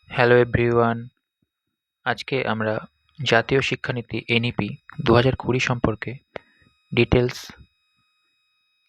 Hello everyone, আজকে আমরা জাতীয় শিক্ষানীতি এনইপি 2020 সম্পর্কে ডিটেলস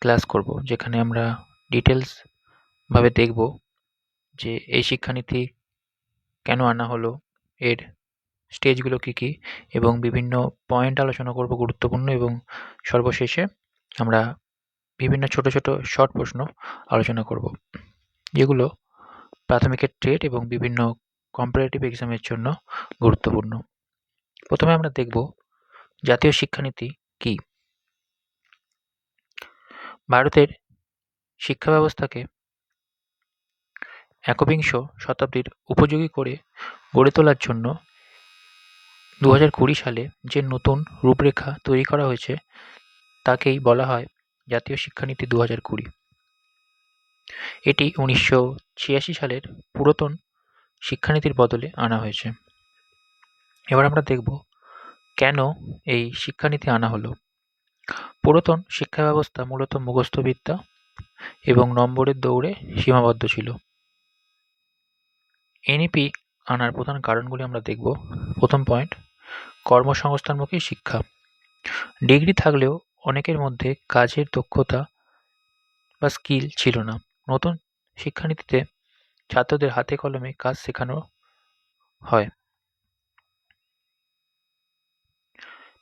ক্লাস করব, যেখানে আমরা ডিটেলস ভাবে দেখব যে এই শিক্ষানীতি কেন আনা হলো, এর স্টেজগুলো কী কী, এবং বিভিন্ন পয়েন্ট আলোচনা করব গুরুত্বপূর্ণ, এবং সর্বশেষে আমরা বিভিন্ন ছোট ছোট শর্ট প্রশ্ন আলোচনা করব, যেগুলো প্রাথমিকের টেট এবং বিভিন্ন কম্পারেটিভ এক্সামের জন্য গুরুত্বপূর্ণ। প্রথমে আমরা দেখব জাতীয় শিক্ষানীতি কি। ভারতের শিক্ষা ব্যবস্থাকে একবিংশ শতাব্দীর উপযোগী করে গড়ে তোলার জন্য 2020 সালে যে নতুন রূপরেখা তৈরি করা হয়েছে তাকেই বলা হয় জাতীয় শিক্ষানীতি 2020। এটি 1986 সালের পুরাতন শিক্ষানীতির বদলে আনা হয়েছে। এবার আমরা দেখব কেন এই শিক্ষানীতি আনা হলো। পুরাতন শিক্ষা ব্যবস্থা মূলত মুখস্থবিদ্যা এবং নম্বরের দৌড়ে সীমাবদ্ধ ছিল। এনইপি আনার প্রধান কারণগুলি আমরা দেখব। প্রথম পয়েন্ট, কর্মসংস্থানমুখী শিক্ষা। ডিগ্রি থাকলেও অনেকের মধ্যে কাজের দক্ষতা বা স্কিল ছিল না। নতুন শিক্ষানীতিতে ছাত্রদের হাতে কলমে কাজ শেখানো হয়।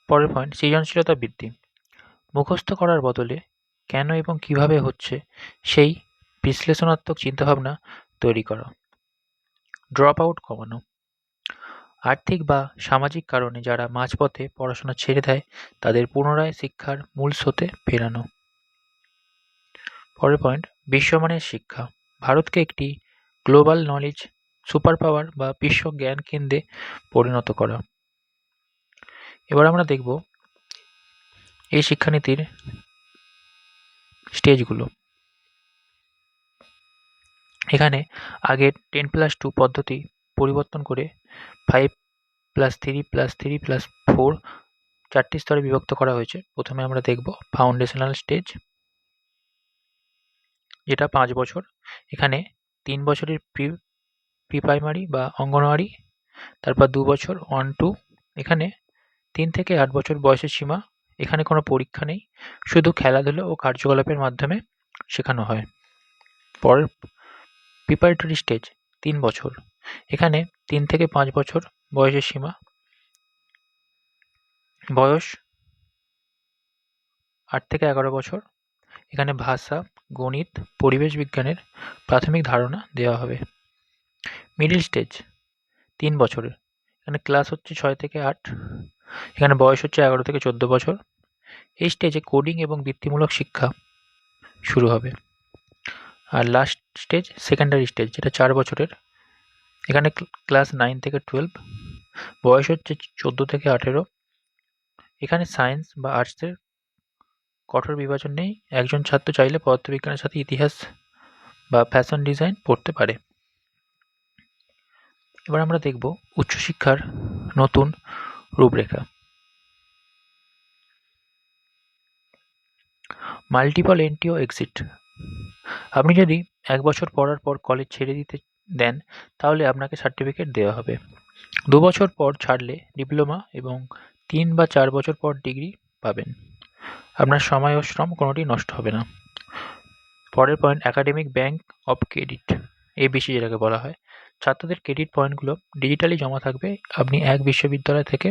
পরের পয়েন্ট, সৃজনশীলতা বৃদ্ধি। মুখস্থ করার বদলে কেন এবং কিভাবে হচ্ছে সেই বিশ্লেষণাত্মক চিন্তাভাবনা তৈরি করা। ড্রপ আউট কমানো। আর্থিক বা সামাজিক কারণে যারা মাঝপথে পড়াশোনা ছেড়ে দেয় তাদের পুনরায় শিক্ষার মূল স্রোতে ফেরানো। পরের পয়েন্ট, বিশ্বমানের শিক্ষা। ভারতকে একটি গ্লোবাল নলেজ সুপার পাওয়ার বা বিশ্ব জ্ঞান কেন্দ্রে পরিণত করা। এবার আমরা দেখব এই শিক্ষানীতির স্টেজগুলো। এখানে আগের 10+2 পদ্ধতি পরিবর্তন করে 5+3+3+4 চারটি স্তরে বিভক্ত করা হয়েছে। প্রথমে আমরা দেখব ফাউন্ডেশনাল স্টেজ, যেটা 5 বছর। এখানে 3 বছরের প্রি প্রাইমারি বা অঙ্গনওয়াড়ি, তারপর 2 বছর 1-2। এখানে 3 থেকে 8 বছর বয়সের সীমা। এখানে কোনো পরীক্ষা নেই, শুধু খেলাধুলো ও কার্যকলাপের মাধ্যমে শেখানো হয়। পরের প্রিপারেটরি স্টেজ 3 বছর। এখানে 3 থেকে 5 বছর বয়সের সীমা। বয়স 8 থেকে 11 বছর। এখানে ভাষা, গণিত, পরিবেশ বিজ্ঞানের প্রাথমিক ধারণা দেওয়া হবে। মিডল স্টেজ 3 বছরের। এখানে ক্লাস হচ্ছে 6 থেকে 8। এখানে বয়স হচ্ছে 11 থেকে 14 বছর। এই স্টেজে কোডিং এবং বৃত্তিমূলক শিক্ষা শুরু হবে। আর লাস্ট স্টেজ সেকেন্ডারি স্টেজ, যেটা 4 বছরের। এখানে ক্লাস 9 থেকে 12। বয়স হচ্ছে 14 থেকে 18। এখানে সায়েন্স বা আর্টসের কঠোর বিভাজন নেই। একজন ছাত্র চাইলে পদার্থবিজ্ঞানের সাথে ইতিহাস বা ফ্যাশন ডিজাইন পড়তে পারে। এবার আমরা দেখব উচ্চশিক্ষার নতুন রূপরেখা। মাল্টিপল এন্ট্রি ও এক্সিট। আপনি যদি 1 বছর পড়ার পর কলেজ ছেড়ে দিতে দেন তাহলে আপনাকে সার্টিফিকেট দেওয়া হবে। 2 বছর পর ছাড়লে ডিপ্লোমা, এবং 3 বা 4 বছর পর ডিগ্রি পাবেন। আপনার সময় ও শ্রম কোনোটি নষ্ট হবে না। পরের point, academic bank of credit, ABC যেটাকে বলা হয়। ছাত্রদের ক্রেডিট পয়েন্টগুলো ডিজিটালি জমা থাকবে। আপনি এক বিশ্ববিদ্যালয় থেকে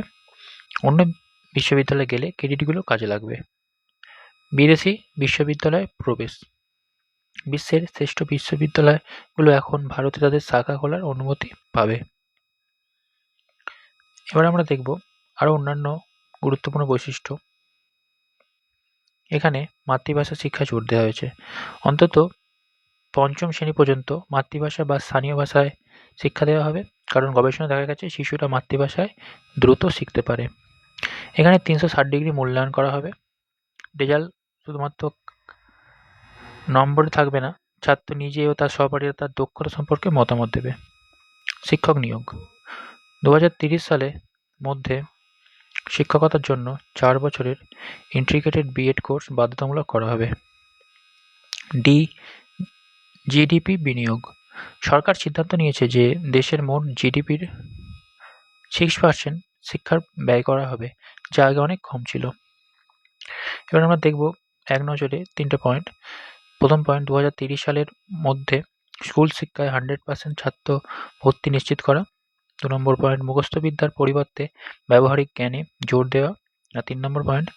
অন্য বিশ্ববিদ্যালয়ে গেলে ক্রেডিটগুলো কাজে লাগবে। বিদেশি বিশ্ববিদ্যালয়ে প্রবেশ। বিশ্বের শ্রেষ্ঠ বিশ্ববিদ্যালয়গুলো এখন ভারতে তাদের শাখা খোলার অনুমতি পাবে। এবার আমরা দেখব আরও অন্যান্য গুরুত্বপূর্ণ বৈশিষ্ট্য। এখানে মাতৃভাষা শিক্ষায় জোর দেওয়া হয়েছে। অন্তত 5ম শ্রেণী পর্যন্ত মাতৃভাষা বা স্থানীয় ভাষায় শিক্ষা দেওয়া হবে, কারণ গবেষণায় দেখা গেছে শিশুরা মাতৃভাষায় দ্রুত শিখতে পারে। এখানে 360 ডিগ্রি মূল্যায়ন করা হবে। রেজাল্ট শুধুমাত্র নম্বরে থাকবে না, ছাত্র নিজে ও তার সহপাঠীরা তার দক্ষতা সম্পর্কে মতামত দেবে। শিক্ষক নিয়োগ 2030 সালের মধ্যে শিক্ষকতার জন্য 4 বছরের ইন্টিগ্রেটেড বিএড কোর্স বাধ্যতামূলক করা হবে। জিডিপি বিনিয়োগ সরকার সিদ্ধান্ত নিয়েছে যে দেশের মোট জিডিপির 6% শিক্ষার ব্যয় করা হবে, যা আগে অনেক কম ছিল। এবার আমরা দেখব এক নজরে 3টে পয়েন্ট। প্রথম পয়েন্ট, 2030 সালের মধ্যে স্কুল শিক্ষায় 100% ছাত্র ভর্তি নিশ্চিত করা। 2 নম্বর পয়েন্ট, মুখস্থ বিদ্যার পরিবর্তে ব্যবহারিক জ্ঞানে জোর দেওয়া। আর 3 নম্বর পয়েন্ট,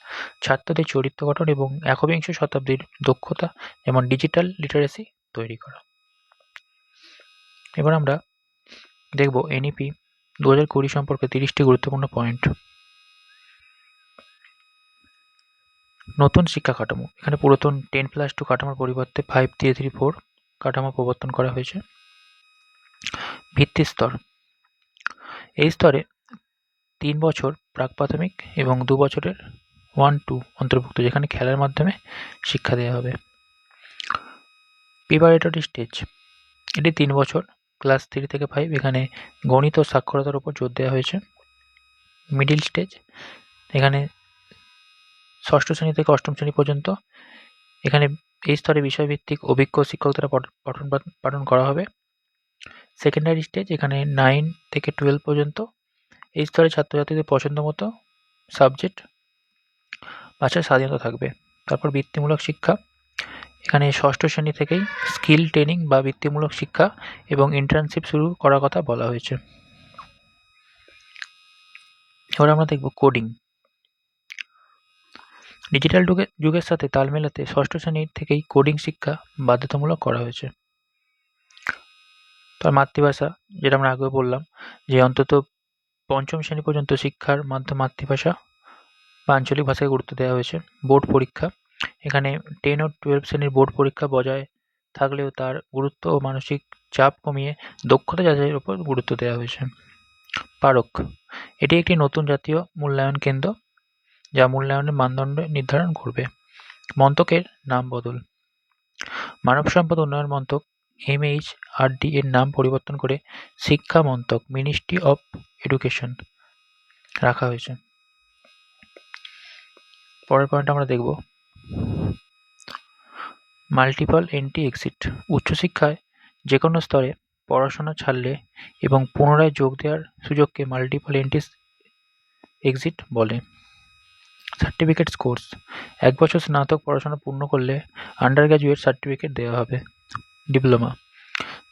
ছাত্রদের চরিত্র গঠন এবং একবিংশ শতাব্দীর দক্ষতা যেমন ডিজিটাল লিটারেসি তৈরি করা। এবার আমরা দেখব এনইপি 2020 সম্পর্কে 30টি গুরুত্বপূর্ণ পয়েন্ট। নতুন শিক্ষা কাঠামো, এখানে পুরাতন 10+2 কাঠামোর পরিবর্তে 5-3-4 কাঠামো প্রবর্তন করা হয়েছে। ভিত্তি স্তর, এই স্তরে 3 বছর প্রাক প্রাথমিক এবং 2 বছরের 1-2 অন্তর্ভুক্ত, যেখানে খেলার মাধ্যমে শিক্ষা দেওয়া হবে। প্রিপারেটরি স্টেজ, এটি 3 বছর, ক্লাস 3 থেকে 5, এখানে গণিত ও সাক্ষরতার উপর জোর দেওয়া হয়েছে। মিডিল স্টেজ, এখানে 6ষ্ঠ শ্রেণী থেকে 8ম শ্রেণী পর্যন্ত, এখানে এই স্তরে বিষয়ভিত্তিক অভিজ্ঞ শিক্ষক দ্বারা পঠন পাঠন করা হবে। সেকেন্ডারি স্টেজ, এখানে 9 থেকে 12 পর্যন্ত, এই স্তরে ছাত্রছাত্রীদের পছন্দ মতো সাবজেক্ট বাছার স্বাধীনতা থাকবে। তারপর বৃত্তিমূলক শিক্ষা, এখানে 6ষ্ঠ শ্রেণী থেকেই স্কিল ট্রেনিং বা বৃত্তিমূলক শিক্ষা এবং ইন্টার্নশিপ শুরু করার কথা বলা হয়েছে। এবার আমরা দেখব কোডিং। ডিজিটাল যুগের সাথে তাল মেলাতে 6ষ্ঠ শ্রেণী থেকেই কোডিং শিক্ষা বাধ্যতামূলক করা হয়েছে। তার মাতৃভাষা, যেটা আমরা আগেও বললাম যে অন্তত 5ম শ্রেণী পর্যন্ত শিক্ষার মাধ্যম মাতৃভাষা বা আঞ্চলিক ভাষাকে গুরুত্ব দেওয়া হয়েছে। বোর্ড পরীক্ষা, এখানে 10 ও 12 শ্রেণীর বোর্ড পরীক্ষা বজায় থাকলেও তার গুরুত্ব ও মানসিক চাপ কমিয়ে দক্ষতা যাচাইয়ের উপর গুরুত্ব দেওয়া হয়েছে। পারক, এটি একটি নতুন জাতীয় মূল্যায়ন কেন্দ্র যা মূল্যায়নের মানদণ্ড নির্ধারণ করবে। মন্ত্রকের নাম বদল, মানব সম্পদ উন্নয়ন মন্ত্রক MHRD এর নাম পরিবর্তন করে শিক্ষা মন্ত্রক মিনিস্ট্রি অফ এডুকেশন রাখা হয়েছে। পরের পয়েন্ট আমরা দেখব মাল্টিপল এন্ট্রি এক্সিট। উচ্চশিক্ষায় যে কোনো স্তরে পড়াশোনা ছাড়লে এবং পুনরায় যোগ দেওয়ার সুযোগকে মাল্টিপল এন্ট্রি এক্সিট বলে। সার্টিফিকেট কোর্স, 1 বছর স্নাতক পড়াশোনা পূর্ণ করলে আন্ডার গ্র্যাজুয়েট সার্টিফিকেট দেওয়া হবে। ডিপ্লোমা,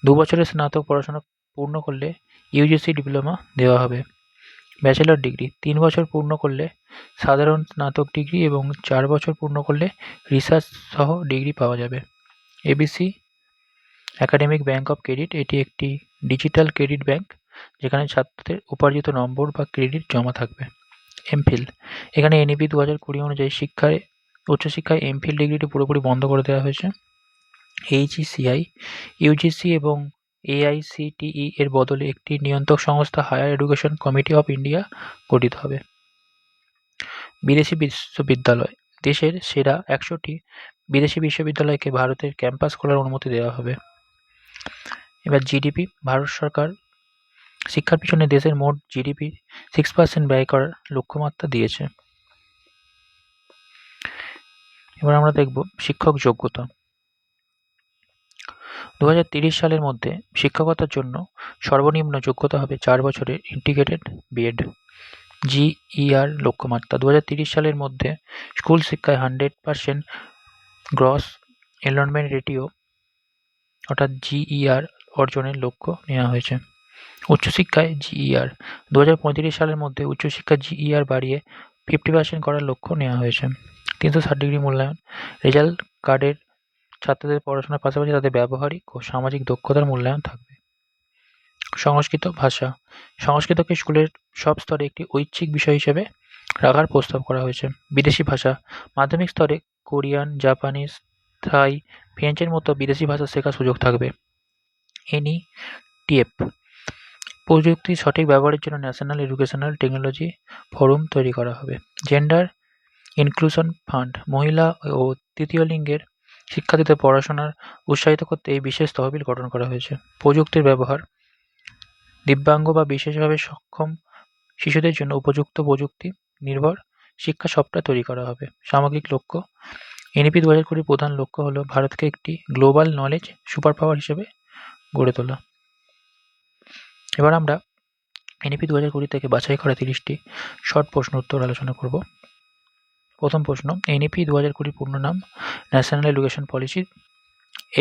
2 বছরের স্নাতক পড়াশোনা পূর্ণ করলে ইউজিসি ডিপ্লোমা দেওয়া হবে। ব্যাচেলর ডিগ্রি, 3 বছর পূর্ণ করলে সাধারণ স্নাতক ডিগ্রি এবং 4 বছর পূর্ণ করলে রিসার্চ সহ ডিগ্রি পাওয়া যাবে। ABC academic bank of credit, এটি একটি ডিজিটাল ক্রেডিট ব্যাংক যেখানে ছাত্রদের উপার্জিত নম্বর বা ক্রেডিট জমা থাকবে। এমফিল, এখানে এনইপি 2020 অনুযায়ী উচ্চশিক্ষায় এমফিল ডিগ্রিটি পুরোপুরি বন্ধ করে দেওয়া হয়েছে। এইচইসিআই, ইউজিসি এবং এআইসিটিই এর বদলে একটি নিয়ন্ত্রক সংস্থা higher education committee of India গঠিত হবে। বিদেশি বিশ্ববিদ্যালয়, দেশের সেরা 100টি বিদেশি বিশ্ববিদ্যালয়কে ভারতের ক্যাম্পাস খোলার অনুমতি দেওয়া হবে। এবার জিডিপি, ভারত সরকার শিক্ষার পিছনে দেশের মোট জিডিপির 6% ব্যয় করার লক্ষ্যমাত্রা দিয়েছে। এবার আমরা দেখব শিক্ষক যোগ্যতা। 2030 সালের মধ্যে শিক্ষকতার জন্য সর্বনিম্ন যোগ্যতা হবে 4 বছরের ইন্টিগ্রেটেড বিএড জিইআর লক্ষ্যমাত্রা। 2030 সালের মধ্যে স্কুল শিক্ষায় 100% গ্রস এনরোলমেন্ট রেটিও অর্থাৎ জিইআর অর্জনের লক্ষ্য নেওয়া হয়েছে। উচ্চশিক্ষায় জিইআর 2035 সালের মধ্যে উচ্চশিক্ষা জিইআর বাড়িয়ে 50% করার লক্ষ্য নেওয়া হয়েছে। 360 ডিগ্রি মূল্যায়ন, রেজাল্ট কার্ডের ছাত্রদের পড়াশোনার পাশাপাশি তাদের ব্যবহারিক ও সামাজিক দক্ষতার মূল্যায়ন থাকবে। সংস্কৃত ভাষা, সংস্কৃতকে স্কুলের সব স্তরে একটি ঐচ্ছিক বিষয় হিসেবে রাখার প্রস্তাব করা হয়েছে। বিদেশি ভাষা, মাধ্যমিক স্তরে কোরিয়ান, জাপানিজ, থাই, ফ্রেঞ্চের মতো বিদেশি ভাষা শেখার সুযোগ থাকবে। এনইটিএফ, প্রযুক্তির সঠিক ব্যবহারের জন্য ন্যাশনাল এডুকেশনাল টেকনোলজি ফোরাম তৈরি করা হবে। জেন্ডার ইনক্লুশন ফান্ড, মহিলা ও তৃতীয় লিঙ্গের শিক্ষার্থীদের পড়াশোনার উৎসাহিত করতে এই বিশেষ তহবিল গঠন করা হয়েছে। প্রযুক্তির ব্যবহার, দিব্যাঙ্গ বা বিশেষভাবে সক্ষম শিশুদের জন্য উপযুক্ত প্রযুক্তি নির্ভর শিক্ষা সফটওয়্যার তৈরি করা হবে। সামগ্রিক লক্ষ্য, এনইপি 2020 প্রধান লক্ষ্য হল ভারতকে একটি গ্লোবাল নলেজ সুপার পাওয়ার হিসেবে গড়ে তোলা। এবার আমরা এনইপি 2020 থেকে বাছাই করা 30টি শর্ট প্রশ্ন উত্তর আলোচনা করব। প্রথম প্রশ্ন, এনইপি 2020 পূর্ণ নাম ন্যাশনাল এডুকেশন পলিসি।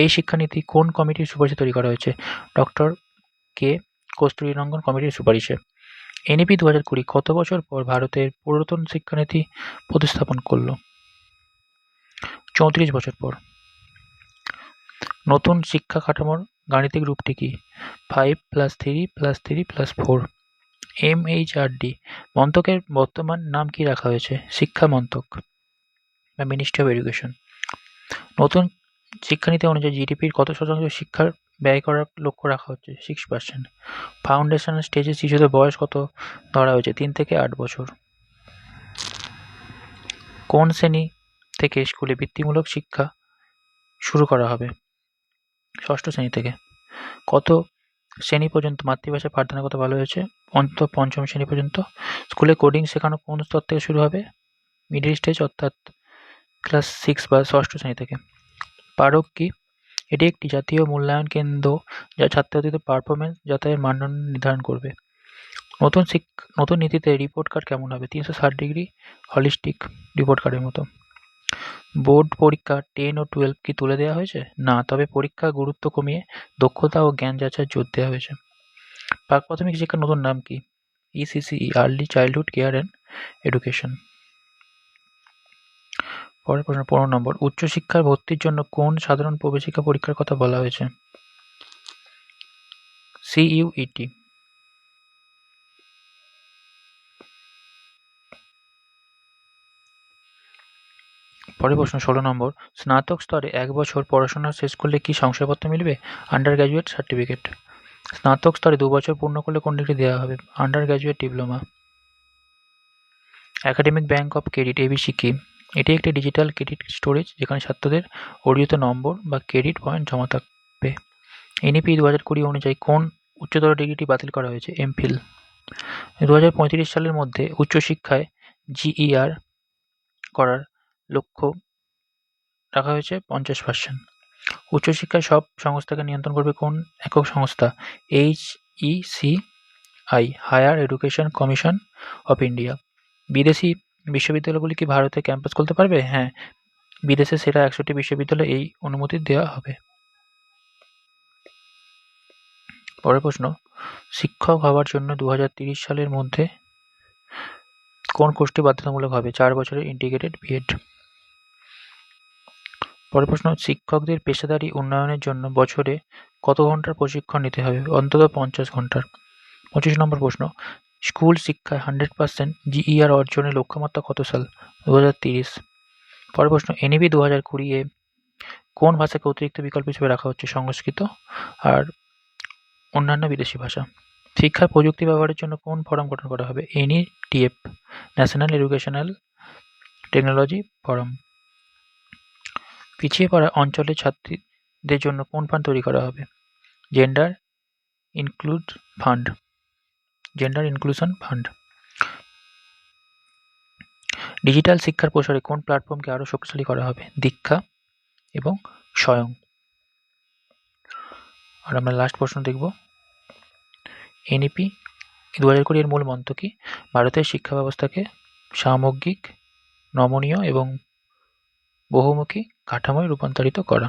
এই শিক্ষানীতি কোন কমিটির সুপারিশে তৈরি করা হয়েছে? ডক্টর কে কস্তুরীরঙ্গন কমিটির সুপারিশে। এনইপি 2020 কত বছর পর ভারতের পুরাতন শিক্ষানীতি প্রতিস্থাপন করল? 34 বছর পর। নতুন শিক্ষা কাঠামোর গাণিতিক রূপটি কি? 5+3+3+4। এমএইচআরডি মন্ত্রকের বর্তমান নাম কি রাখা হয়েছে? শিক্ষা মন্ত্রক বা মিনিস্ট্রি অফ এডুকেশন। নতুন শিক্ষানীতি অনুযায়ী জিডিপির কত শতাংশ শিক্ষার ব্যয় করার লক্ষ্য রাখা হচ্ছে? 6%। ফাউন্ডেশন স্টেজে শিশুদের বয়স কত ধরা হয়েছে? 3 থেকে 8 বছর। কোন শ্রেণী থেকে স্কুলে বৃত্তিমূলক শিক্ষা শুরু করা হবে? 6ষ্ঠ শ্রেণী থেকে। কত শ্রেণী পর্যন্ত মাতৃভাষায় পাঠদানের কথা বলা হয়েছে? অন্তত 5ম শ্রেণী পর্যন্ত। স্কুলে কোডিং শেখানো কোন স্তর থেকে শুরু হবে? মিডল স্টেজ অর্থাৎ ক্লাস 6 বা 6ষ্ঠ শ্রেণী থেকে। পারক কি? এটি একটি জাতীয় মূল্যায়ন কেন্দ্র যা ছাত্রছাত্রীদের পারফরমেন্স যাচাইয়ের মানদণ্ড নির্ধারণ করবে। নতুন নীতিতে রিপোর্ট কার্ড কেমন হবে? 360 ডিগ্রি হলিস্টিক রিপোর্ট কার্ডের মতো। বোর্ড পরীক্ষা 10 ও 12 কি তুলে দেওয়া হয়েছে? না, তবে পরীক্ষার গুরুত্ব কমিয়ে দক্ষতা ও জ্ঞান যাচাইয়ের জোর দেওয়া হয়েছে। প্রাক প্রাথমিক শিক্ষার নতুন নাম কি? ECCE, early childhood care and education. পরের প্রশ্ন 15 নম্বর, উচ্চশিক্ষার ভর্তির জন্য কোন সাধারণ প্রবেশিকা পরীক্ষার কথা বলা হয়েছে? সিইউইটি। পরের প্রশ্ন 16 নম্বর, স্নাতক স্তরে 1 বছর পড়াশোনা শেষ করলে কি শংসাপত্র মিলবে? Under graduate certificate. স্নাতক স্তরে 2 বছর পূর্ণ করলে কোন ডিগ্রি দেওয়া হবে? Under graduate diploma. Academic bank of credit ABC কি? এটি একটি ডিজিটাল ক্রেডিট স্টোরেজ যেখানে ছাত্রদের অর্জিত নম্বর বা ক্রেডিট পয়েন্ট জমা থাকবে। এনইপি 2020 অনুযায়ী কোন উচ্চতর ডিগ্রিটি বাতিল করা হয়েছে? এমফিল। 2035 সালের মধ্যে উচ্চশিক্ষায় জিইআর করার লক্ষ্য রাখা হয়েছে 50%। উচ্চশিক্ষায় সব সংস্থাকে নিয়ন্ত্রণ করবে কোন একক সংস্থা? HECI, higher education commission of India. বিদেশি বিশ্ববিদ্যালয়গুলি কি ভারতে ক্যাম্পাস খুলতে পারবে? হ্যাঁ, বিদেশের সেরা 100টি বিশ্ববিদ্যালয়ে এই অনুমতি দেওয়া হবে। পরের প্রশ্ন, শিক্ষক হওয়ার জন্য 2030 সালের মধ্যে কোন কোর্সটি বাধ্যতামূলক হবে? 4 বছরের ইন্টিগ্রেটেড বিএড। পরের প্রশ্ন, শিক্ষকদের পেশাদারী উন্নয়নের জন্য বছরে কত ঘন্টার প্রশিক্ষণ নিতে হবে? অন্তত 50 ঘন্টার। 25 নম্বর প্রশ্ন, স্কুল শিক্ষায় 100% জিইআর অর্জনের লক্ষ্যমাত্রা কত সাল? 2030। পরের প্রশ্ন, এনইপি 2020 এ কোন ভাষাকে অতিরিক্ত বিকল্প হিসেবে রাখা হচ্ছে? সংস্কৃত আর অন্যান্য বিদেশি ভাষা। শিক্ষার প্রযুক্তি ব্যবহারের জন্য কোন ফোরাম গঠন করা হবে? এনইটিএফ, ন্যাশনাল এডুকেশনাল টেকনোলজি ফোরাম। পিছিয়ে পড়া অঞ্চলের ছাত্রীদের জন্য কোন ফান্ড তৈরি করা হবে? Gender inclusion fund. ডিজিটাল শিক্ষার প্রসারে কোন প্ল্যাটফর্মকে আরও শক্তিশালী করা হবে? দীক্ষা এবং স্বয়ং। আর আমরা লাস্ট প্রশ্ন দেখব, এনইপি 2020 এর মূল মন্ত্র কি? ভারতের শিক্ষা ব্যবস্থাকে সামগ্রিক, নমনীয় এবং বহুমুখী কাঠামোয় রূপান্তরিত করা।